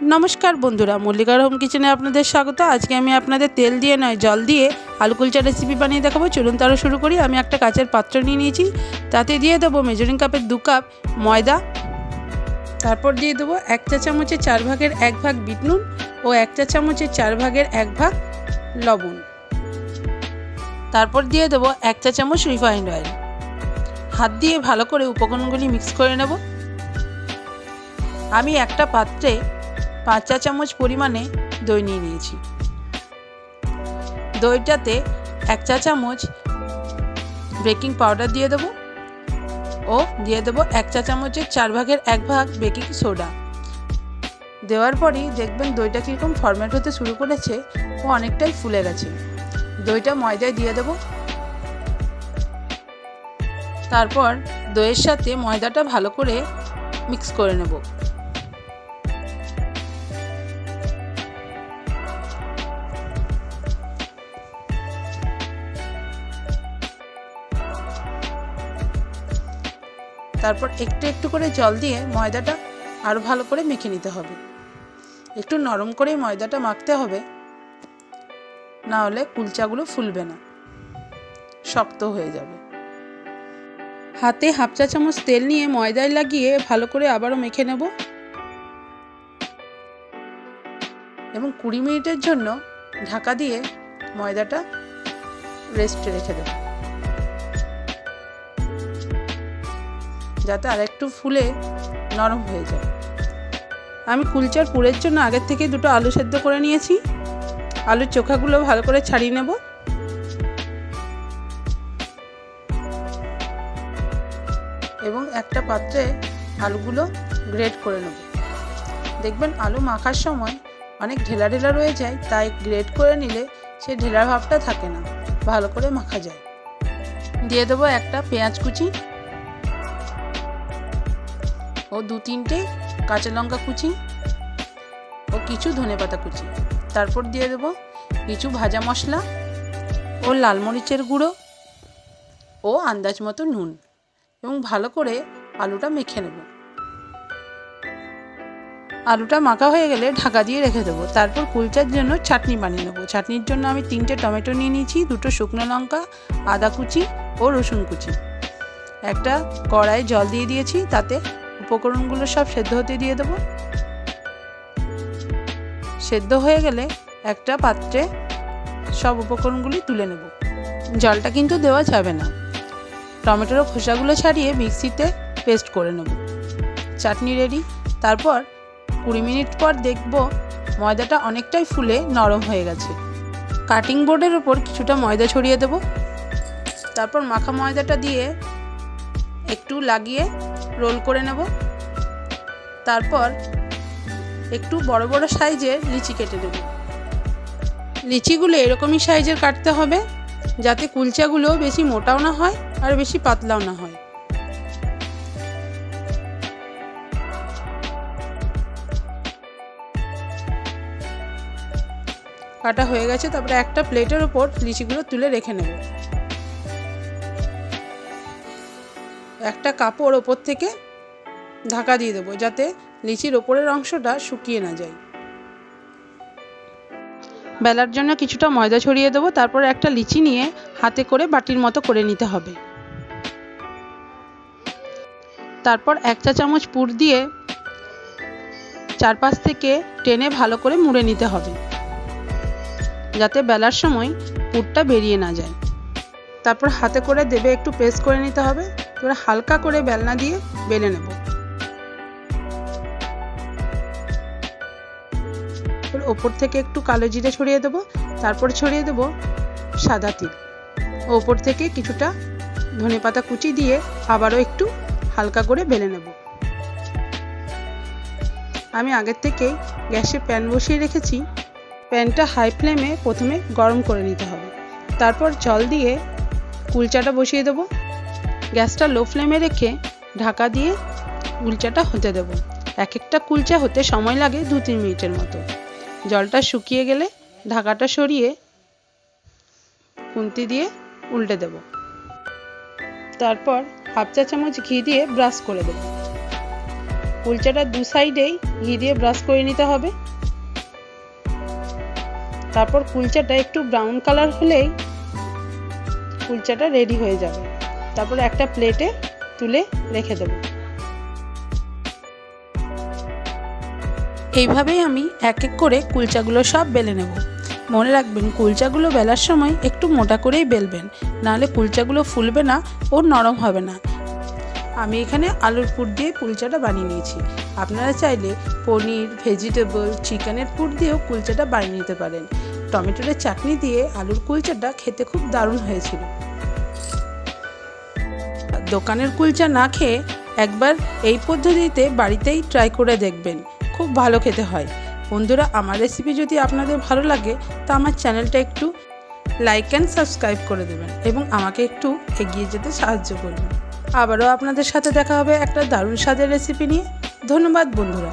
नमस्कार बंधुरा मल्लिकार होम किचेने आपनादेर स्वागत। आज के आमी आपनादेर तेल दिए नय जल दिए आलू कुलचा रेसिपि बानिये देखाबो। चलुन ताहले शुरू करी। आमी एकटा काचेर पात्र निये नियेछि, ताते दिए देबो मेजारिंग कापेर 2 काप मयदा, तारपर दिए देबो 1 चा चामचेर 4 भागेर 1 भाग बिट नुन और 1 चा चामचेर 4 भागेर 1 भाग लवण, तारपर दिए देबो 1 चा चामच रिफाइंड अয়েল। हाथ दिए भालो करे उपकरणगुली मिक्स करे नेब। आमी एकटा पात्रे 5 चा चामच परिमाणे दई निये नियेछि। दईटाते 1 चा चामच बेकिंग पाउडार दिए देबो और दिए देबो 1 चा चामचेर 4 भागेर 1 भाग बेकिंग सोडा। देওয়ার পরই দেখবেন দইটা কিরকম ফরমেট হতে শুরু করেছে ও অনেকটাই ফুলে গেছে। দইটা ময়দায় দিয়ে দেবো। তারপর দইয়ের সাথে ময়দাটা ভালো করে মিক্স করে নেব। তারপর একটু একটু করে জল দিয়ে ময়দাটা আরো ভালো করে মেখে নিতে হবে। একটু নরম করে ময়দাটা মাখতে হবে, না হলে কুলচাগুলো ফুলবে না, শক্ত হয়ে যাবে। হাতে হাফ চা চামচ তেল নিয়ে ময়দায় লাগিয়ে ভালো করে আবারও মেখে নেব এবং 20 মিনিটের জন্য ঢাকা দিয়ে ময়দাটা রেস্টে রেখে দেব, যাতে আরেকটু ফুলে নরম হয়ে যায়। আমি কুলচার পুরের জন্য আগের থেকে দুটো আলু সেদ্ধ করে নিয়েছি। আলুর চোখাগুলো ভালো করে ছাড়িয়ে নেব। এবং একটা পাত্রে আলুগুলো গ্রেট করে নেব। দেখবেন আলু মাখার সময় অনেক ঢেলা ঢেলা রয়ে যায়, তাই গ্রেট করে নিলে সেই ঢেলার ভাবটা থাকে না, ভালো করে মাখা যায়। দিয়ে দেবো একটা পেঁয়াজ কুচি ও 2-3টে কাঁচা লঙ্কা কুচি ও কিছু ধনেপাতা কুচি। তারপর দিয়ে দেব কিছু ভাজা মশলা ও লাল মরিচের গুঁড়ো ও আন্দাজ মতো নুন এবং ভালো করে আলুটা মেখে নেব। আলুটা মাখা হয়ে গেলে ঢাকা দিয়ে রেখে দেবো। তারপর কুলচার জন্য চাটনি বানিয়ে নেব। চাটনির জন্য আমি 3টে টমেটো নিয়ে নিয়েছি, 2টো শুকনো লঙ্কা, আদা কুচি ও রসুন কুচি। একটা কড়াই জল দিয়ে দিয়েছি, তাতে উপকরণগুলো সব সেদ্ধ হতে দিয়ে দেবো। সেদ্ধ হয়ে গেলে একটা পাত্রে সব উপকরণগুলি তুলে নেব। জলটা কিন্তু দেওয়া যাবে না। টমেটোর খোসাগুলো ছাড়িয়ে মিক্সিতে পেস্ট করে নেব। চাটনি রেডি। তারপর 20 মিনিট পর দেখব ময়দাটা অনেকটাই ফুলে নরম হয়ে গেছে। কাটিং বোর্ডের উপর কিছুটা ময়দা ছড়িয়ে দেব। তারপর মাখা ময়দাটা দিয়ে একটু লাগিয়ে রোল করে নেব। তারপর একটু বড় বড় সাইজের লিচি কেটে দেব। লিচিগুলো এরকমই সাইজের কাটতে হবে, যাতে কুলচাগুলো বেশি মোটাও না হয় আর বেশি পাতলাও না হয়। কাটা হয়ে গেছে। তারপরে একটা প্লেটের উপর লিচিগুলো তুলে রেখে নেব। একটা কাপড় ওপর থেকে ঢাকা দিয়ে দেবো, যাতে লিচির ওপরের অংশটা শুকিয়ে না যায়। বেলার জন্য কিছুটা ময়দা ছড়িয়ে দেবো। তারপর একটা লিচি নিয়ে হাতে করে বাটির মতো করে নিতে হবে। তারপর 1 চা চামচ পুর দিয়ে চারপাশ থেকে টেনে ভালো করে মুড়ে নিতে হবে, যাতে বেলার সময় পুরটা বেরিয়ে না যায়। তারপর হাতে করে দেবে একটু প্রেস করে নিতে হবে। এবার হালকা করে বেলনা দিয়ে বেলে নেব। ওপর থেকে একটু কালো জিরে ছড়িয়ে দেবো। তারপর ছড়িয়ে দেবো সাদা তিল। ওপর থেকে কিছুটা ধনেপাতা কুচি দিয়ে আবারও একটু হালকা করে বেলে নেব। আমি আগের থেকেই গ্যাসে প্যান বসিয়ে রেখেছি। প্যানটা হাই ফ্লেমে প্রথমে গরম করে নিতে হবে। তারপর জল দিয়ে কুলচাটা বসিয়ে দেবো। গ্যাসটা লো ফ্লেমে রেখে ঢাকা দিয়ে কুলচাটা হতে দেব। এক একটা কুলচা হতে সময় লাগে 2-3 মিনিটের মতো। জলটা শুকিয়ে গেলে ঢাকাটা সরিয়ে খুন্তি দিয়ে উল্টে দেব। তারপর হাফ চা চামচ ঘি দিয়ে ব্রাশ করে দেব। কুলচাটা দু সাইডেই ঘি দিয়ে ব্রাশ করে নিতে হবে। তারপর কুলচাটা একটু ব্রাউন কালার হলেই কুলচাটা রেডি হয়ে যাবে। তারপর একটা প্লেটে তুলে রেখে দেব। এইভাবেই আমি এক এক করে কুলচাগুলো সব বেলে নেব। মনে রাখবেন কুলচাগুলো বেলার সময় একটু মোটা করেই বেলবেন, নাহলে কুলচাগুলো ফুলবে না ও নরম হবে না। আমি এখানে আলুর পুর দিয়ে কুলচাটা বানিয়ে নিয়েছি। আপনারা চাইলে পনির, ভেজিটেবল, চিকেনের পুর দিয়েও কুলচাটা বানিয়ে নিতে পারেন। টমেটোর চাটনি দিয়ে আলুর কুলচাটা খেতে খুব দারুণ হয়েছিল। দোকানের কুলচা না খেয়ে একবার এই পদ্ধতিতে বাড়িতেই ট্রাই করে দেখবেন, খুব ভালো খেতে হয়। বন্ধুরা, আমার রেসিপি যদি আপনাদের ভালো লাগে তা আমার চ্যানেলটা একটু লাইক অ্যান্ড সাবস্ক্রাইব করে দেবেন এবং আমাকে একটু এগিয়ে যেতে সাহায্য করবেন। আবারও আপনাদের সাথে দেখা হবে একটা দারুণ স্বাদের রেসিপি নিয়ে। ধন্যবাদ বন্ধুরা।